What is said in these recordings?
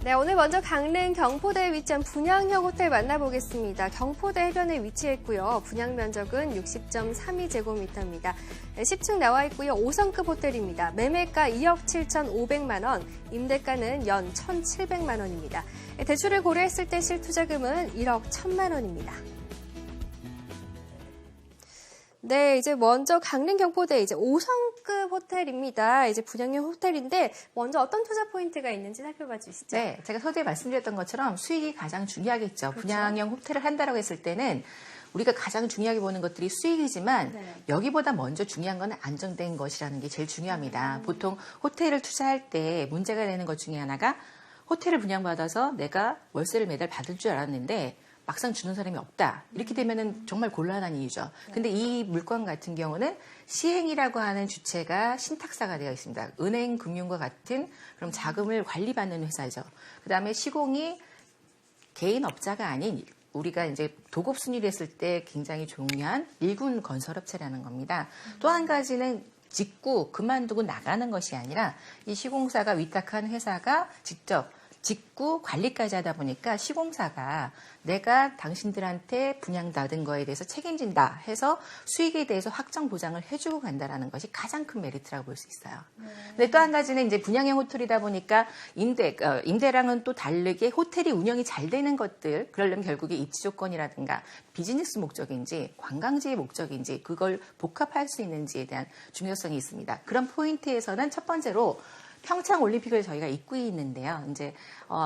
네, 오늘 먼저 강릉 경포대에 위치한 분양형 호텔 만나보겠습니다. 경포대 해변에 위치해 있고요. 분양 면적은 60.32제곱미터입니다. 10층 나와 있고요. 5성급 호텔입니다. 매매가 2억 7,500만 원, 임대가는 연 1,700만 원입니다. 대출을 고려했을 때 실투자금은 1억 1,000만 원입니다. 네, 이제 먼저 강릉 경포대 이제 5성급 호텔입니다. 이제 분양형 호텔인데 먼저 어떤 투자 포인트가 있는지 살펴봐 주시죠. 네, 제가 서두에 말씀드렸던 것처럼 수익이 가장 중요하겠죠. 그렇죠? 분양형 호텔을 한다고 했을 때는 우리가 가장 중요하게 보는 것들이 수익이지만 여기보다 먼저 중요한 건 안정된 것이라는 게 제일 중요합니다. 보통 호텔을 투자할 때 문제가 되는 것 중에 하나가 호텔을 분양받아서 내가 월세를 매달 받을 줄 알았는데 막상 주는 사람이 없다. 이렇게 되면은 정말 곤란한 이유죠. 근데 이 물건 같은 경우는 시행이라고 하는 주체가 신탁사가 되어 있습니다. 은행, 금융과 같은 그럼 자금을 관리받는 회사죠. 그 다음에 시공이 개인 업자가 아닌 우리가 이제 도급 순위를 했을 때 굉장히 중요한 일군 건설업체라는 겁니다. 또 한 가지는 짓고 그만두고 나가는 것이 아니라 이 시공사가 위탁한 회사가 직접 짓고 관리까지 하다 보니까 시공사가 내가 당신들한테 분양받은 거에 대해서 책임진다 해서 수익에 대해서 확정 보장을 해주고 간다라는 것이 가장 큰 메리트라고 볼 수 있어요. 근데 또 한 가지는 이제 분양형 호텔이다 보니까 임대랑은 또 다르게 호텔이 운영이 잘 되는 것들, 그러려면 결국에 입지 조건이라든가 비즈니스 목적인지 관광지의 목적인지 그걸 복합할 수 있는지에 대한 중요성이 있습니다. 그런 포인트에서는 첫 번째로 평창올림픽을 저희가 입구에 있는데요. 이제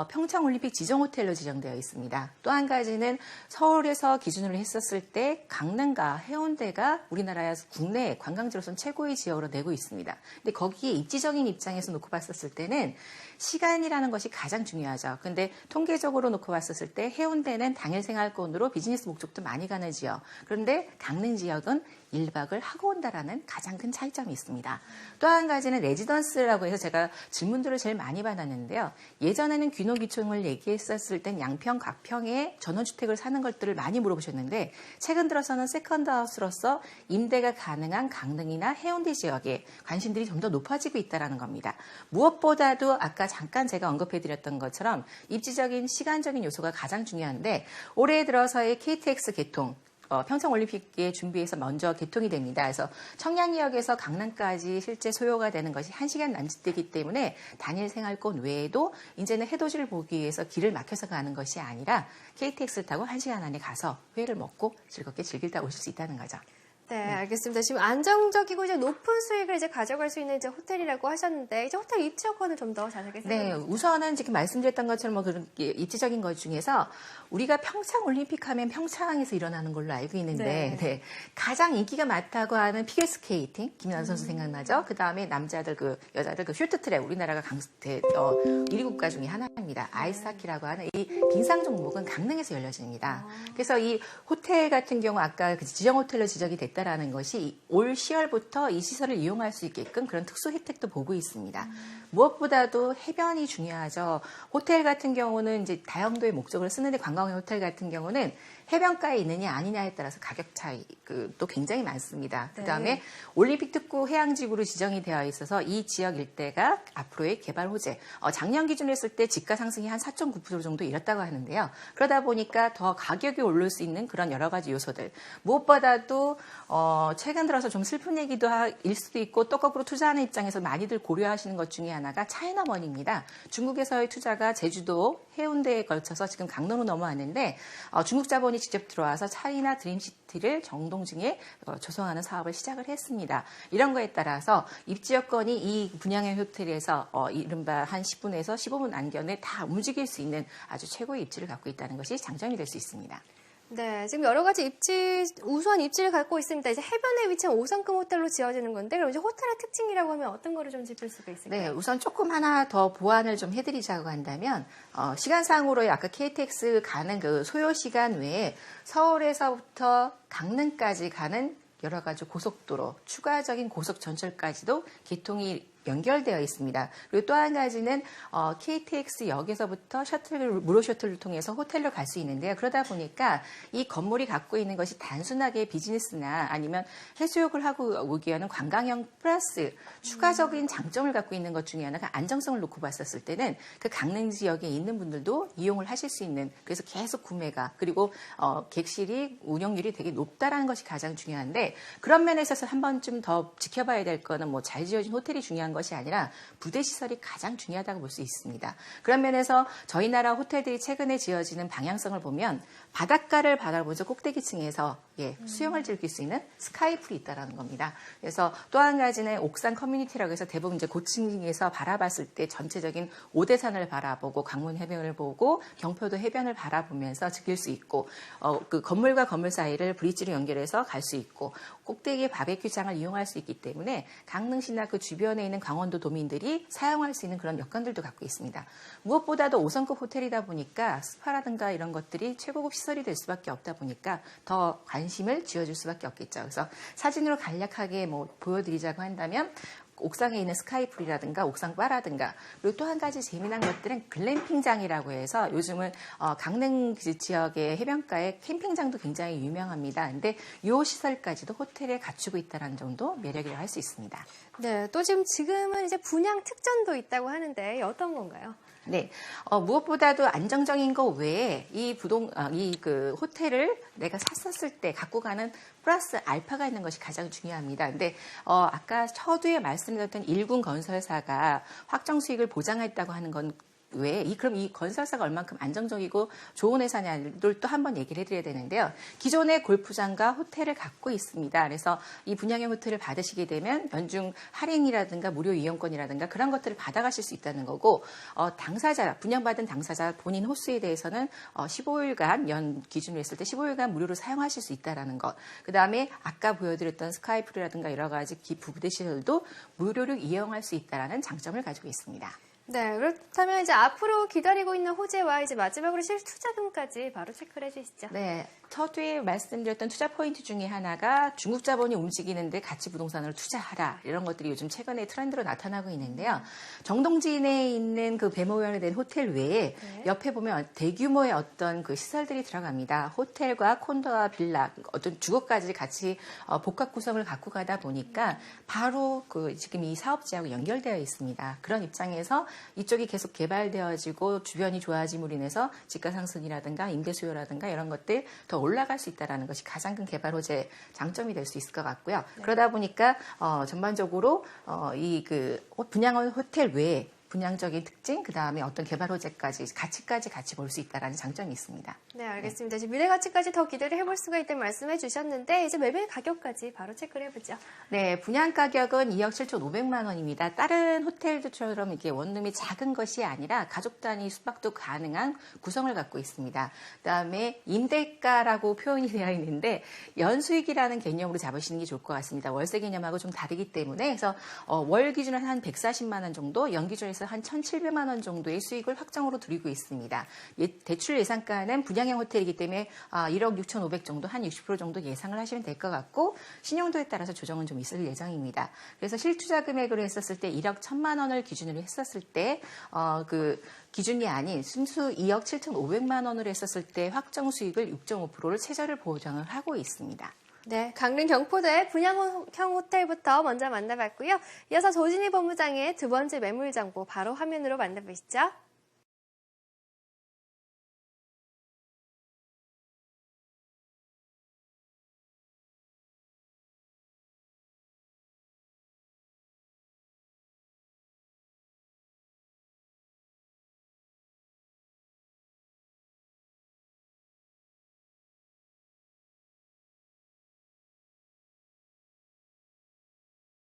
평창올림픽 지정호텔로 지정되어 있습니다. 또 한 가지는 서울에서 기준으로 했었을 때 강릉과 해운대가 우리나라에서 국내 관광지로서는 최고의 지역으로 내고 있습니다. 근데 거기에 입지적인 입장에서 놓고 봤었을 때는 시간이라는 것이 가장 중요하죠. 근데 통계적으로 놓고 봤었을 때 해운대는 당일 생활권으로 비즈니스 목적도 많이 가는 지역. 그런데 강릉 지역은 1박을 하고 온다라는 가장 큰 차이점이 있습니다. 또 한 가지는 레지던스라고 해서 제가 질문들을 제일 많이 받았는데요. 예전에는 귀농귀촌을 얘기했었을 땐 양평, 각평에 전원주택을 사는 것들을 많이 물어보셨는데 최근 들어서는 세컨드하우스로서 임대가 가능한 강릉이나 해운대 지역에 관심들이 좀 더 높아지고 있다는 겁니다. 무엇보다도 아까 잠깐 제가 언급해드렸던 것처럼 입지적인 시간적인 요소가 가장 중요한데 올해 들어서의 KTX 개통 평창올림픽에 준비해서 먼저 개통이 됩니다. 그래서 청량리역에서 강남까지 실제 소요가 되는 것이 1시간 남짓되기 때문에 단일 생활권 외에도 이제는 해돋이를 보기 위해서 길을 막혀서 가는 것이 아니라 KTX를 타고 1시간 안에 가서 회를 먹고 즐겁게 즐기다 오실 수 있다는 거죠. 네, 알겠습니다. 지금 안정적이고 이제 높은 수익을 이제 가져갈 수 있는 이제 호텔이라고 하셨는데 이제 호텔 입지 여건을 좀 더 자세하게 네, 설명해 주시죠. 우선은 지금 말씀드렸던 것처럼 뭐 그런 입지적인 것 중에서 우리가 평창올림픽 하면 평창에서 일어나는 걸로 알고 있는데 네, 가장 인기가 많다고 하는 피겨스케이팅 김연아 선수 생각나죠? 그 다음에 남자들 여자들 쇼트트랙 우리나라가 1위 국가 중에 하나입니다. 아이스하키라고 하는 이 빙상 종목은 강릉에서 열려집니다. 그래서 이 호텔 같은 경우 아까 지정 호텔로 지정이 됐다라는 것이 올 10월부터 이 시설을 이용할 수 있게끔 그런 특수 혜택도 보고 있습니다. 무엇보다도 해변이 중요하죠. 호텔 같은 경우는 이제 다용도의 목적을 쓰는데 관광형 호텔 같은 경우는 해변가에 있느냐 아니냐에 따라서 가격 차이 또 굉장히 많습니다. 그다음에 올림픽 특구 해양지구로 지정이 되어 있어서 이 지역 일대가 앞으로의 개발 호재. 작년 기준으로 했을 때 지가 상승이 한 4.9% 정도 이뤘다고 하는데요. 그러다 보니까 더 가격이 오를 수 있는 그런 여러 가지 요소들. 무엇보다도 최근 들어서 좀 슬픈 얘기도 일 수도 있고 또 거꾸로 투자하는 입장에서 많이들 고려하시는 것 중에 하나가 차이나원입니다. 중국에서의 투자가 제주도, 해운대에 걸쳐서 지금 강릉으로 넘어왔는데 중국 자본이 직접 들어와서 차이나 드림시티를 정동중에 조성하는 사업을 시작을 했습니다. 이런 거에 따라서 입지 여건이 이 분양형 호텔에서 이른바 한 10분에서 15분 안견에 다 움직일 수 있는 아주 최고의 입지를 갖고 있다는 것이 장점이 될 수 있습니다. 네, 지금 여러 가지 우수한 입지를 갖고 있습니다. 이제 해변에 위치한 5성급 호텔로 지어지는 건데, 그럼 이제 호텔의 특징이라고 하면 어떤 거를 좀 짚을 수가 있을까요? 네, 우선 조금 하나 더 보완을 좀 해드리자고 한다면, 시간상으로 아까 KTX 가는 그 소요 시간 외에 서울에서부터 강릉까지 가는 여러 가지 고속도로, 추가적인 고속 전철까지도 개통이 연결되어 있습니다. 그리고 또 한 가지는 KTX 역에서부터 무료 셔틀을 통해서 호텔로 갈 수 있는데요. 그러다 보니까 이 건물이 갖고 있는 것이 단순하게 비즈니스나 아니면 해수욕을 하고 오기 위한 관광형 플러스 추가적인 장점을 갖고 있는 것 중에 하나가 안정성을 놓고 봤었을 때는 그 강릉 지역에 있는 분들도 이용을 하실 수 있는, 그래서 계속 구매가, 그리고 객실이 운영률이 되게 높다라는 것이 가장 중요한데, 그런 면에 있어서 한 번쯤 더 지켜봐야 될 거는 뭐 잘 지어진 호텔이 중요한 것이 아니라 부대 시설이 가장 중요하다고 볼 수 있습니다. 그런 면에서 저희 나라 호텔들이 최근에 지어지는 방향성을 보면 바닷가를 바라보면서 꼭대기층에서 수영을 즐길 수 있는 스카이풀이 있다는 겁니다. 그래서 또 한 가지는 옥상 커뮤니티라고 해서 대부분 이제 고층에서 바라봤을 때 전체적인 오대산을 바라보고 강문 해변을 보고 경포도 해변을 바라보면서 즐길 수 있고, 그 건물과 건물 사이를 브릿지로 연결해서 갈 수 있고, 꼭대기 바베큐장을 이용할 수 있기 때문에 강릉시나 그 주변에 있는 강원도 도민들이 사용할 수 있는 그런 여건들도 갖고 있습니다. 무엇보다도 5성급 호텔이다 보니까 스파라든가 이런 것들이 최고급 시설이 될 수밖에 없다 보니까 더 관심을 지어줄 수밖에 없겠죠. 그래서 사진으로 간략하게 뭐 보여드리자고 한다면 옥상에 있는 스카이풀이라든가 옥상 바라든가, 그리고 또 한 가지 재미난 것들은 글램핑장이라고 해서 요즘은 강릉 지역의 해변가에 캠핑장도 굉장히 유명합니다. 근데 이 시설까지도 호텔에 갖추고 있다는 정도 매력이라고 할 수 있습니다. 네, 또 지금은 이제 분양 특전도 있다고 하는데 어떤 건가요? 네, 무엇보다도 안정적인 거 외에 그 호텔을 내가 샀었을 때 갖고 가는 플러스 알파가 있는 것이 가장 중요합니다. 근데 아까 서두에 말씀드렸던 일군 건설사가 확정 수익을 보장했다고 하는 건 왜? 그럼 이 건설사가 얼만큼 안정적이고 좋은 회사냐를 또 한번 얘기를 해드려야 되는데요. 기존의 골프장과 호텔을 갖고 있습니다. 그래서 이 분양형 호텔을 받으시게 되면 연중 할인이라든가 무료 이용권이라든가 그런 것들을 받아가실 수 있다는 거고, 분양받은 당사자 본인 호수에 대해서는 15일간 연 기준으로 했을 때 15일간 무료로 사용하실 수 있다는 것. 그 다음에 아까 보여드렸던 스카이풀이라든가 여러 가지 부대 시설도 무료로 이용할 수 있다는 장점을 가지고 있습니다. 네, 그렇다면 이제 앞으로 기다리고 있는 호재와 이제 마지막으로 실투자금까지 바로 체크를 해주시죠. 네, 서두에 말씀드렸던 투자 포인트 중에 하나가 중국 자본이 움직이는데 가치 부동산으로 투자하라, 이런 것들이 요즘 최근에 트렌드로 나타나고 있는데요. 정동진에 있는 그 배모형이 된 호텔 외에 옆에 보면 대규모의 어떤 그 시설들이 들어갑니다. 호텔과 콘도와 빌라, 어떤 주거까지 같이 복합 구성을 갖고 가다 보니까 바로 그 지금 이 사업지하고 연결되어 있습니다. 그런 입장에서 이쪽이 계속 개발되어지고 주변이 좋아짐으로 인해서 지가 상승이라든가 임대 수요라든가 이런 것들 더 올라갈 수 있다는 것이 가장 큰 개발 호재 장점이 될 수 있을 것 같고요. 네. 그러다 보니까 전반적으로 이 그 분양형 호텔 외에 분양적인 특징, 그 다음에 어떤 개발 호재까지, 가치까지 같이 볼 수 있다는 장점이 있습니다. 네, 알겠습니다. 이제 미래 가치까지 더 기대를 해볼 수가 있다는 말씀해 주셨는데, 이제 매매 가격까지 바로 체크를 해보죠. 네, 분양 가격은 2억 7,500만 원입니다. 다른 호텔들처럼 이렇게 원룸이 작은 것이 아니라 가족 단위 숙박도 가능한 구성을 갖고 있습니다. 그 다음에 임대가라고 표현이 되어 있는데, 연수익이라는 개념으로 잡으시는 게 좋을 것 같습니다. 월세 개념하고 좀 다르기 때문에, 그래서 월 기준으로 한 140만 원 정도, 연 기준에서 한 1,700만 원 정도의 수익을 확정으로 드리고 있습니다. 대출 예상가는 분양형 호텔이기 때문에 1억 6,500 정도, 한 60% 정도 예상을 하시면 될 것 같고, 신용도에 따라서 조정은 좀 있을 예정입니다. 그래서 실투자 금액으로 했었을 때 1억 1,000만 원을 기준으로 했었을 때 그 기준이 아닌 순수 2억 7,500만 원으로 했었을 때 확정 수익을 6.5%를 최저를 보장을 하고 있습니다. 네, 강릉 경포대 분양형 호텔부터 먼저 만나봤고요. 이어서 조진희 본부장의 두 번째 매물 정보 바로 화면으로 만나보시죠.